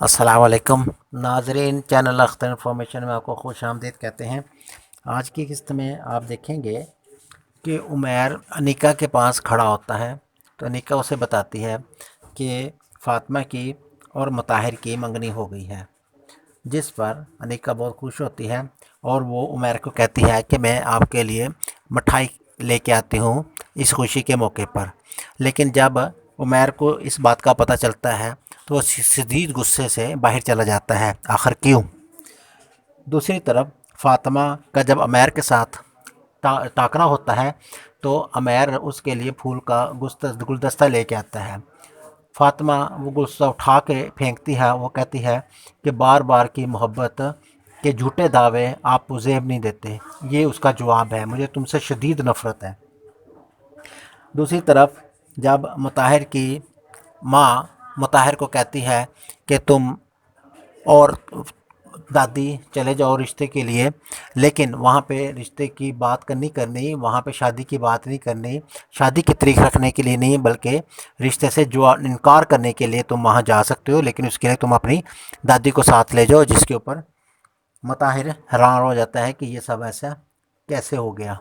السلام علیکم ناظرین، چینل اختر انفارمیشن میں آپ کو خوش آمدید کہتے ہیں۔ آج کی قسط میں آپ دیکھیں گے کہ عمیر انیکا کے پاس کھڑا ہوتا ہے تو انیکا اسے بتاتی ہے کہ فاطمہ کی اور مطاہر کی منگنی ہو گئی ہے، جس پر انیکا بہت خوش ہوتی ہے اور وہ عمیر کو کہتی ہے کہ میں آپ کے لیے مٹھائی لے کے آتی ہوں اس خوشی کے موقع پر۔ لیکن جب عمیر کو اس بات کا پتہ چلتا ہے تو وہ شدید غصے سے باہر چلا جاتا ہے، آخر کیوں؟ دوسری طرف فاطمہ کا جب عمیر کے ساتھ ٹاکرا ہوتا ہے تو عمیر اس کے لیے پھول کا گلدستہ لے کے آتا ہے۔ فاطمہ وہ گلدستہ اٹھا کے پھینکتی ہے، وہ کہتی ہے کہ بار بار کی محبت کے جھوٹے دعوے آپ زیب نہیں دیتے، یہ اس کا جواب ہے، مجھے تم سے شدید نفرت ہے۔ دوسری طرف جب مطاہر کی ماں مطاہر کو کہتی ہے کہ تم اور دادی چلے جاؤ رشتے کے لیے، لیکن وہاں پہ رشتے کی بات کرنی وہاں پہ شادی کی بات نہیں کرنی، شادی کی تاریخ رکھنے کے لیے نہیں بلکہ رشتے سے جو انکار کرنے کے لیے تم وہاں جا سکتے ہو، لیکن اس کے لیے تم اپنی دادی کو ساتھ لے جاؤ، جس کے اوپر مطاہر حیران ہو جاتا ہے کہ یہ سب ایسا کیسے ہو گیا۔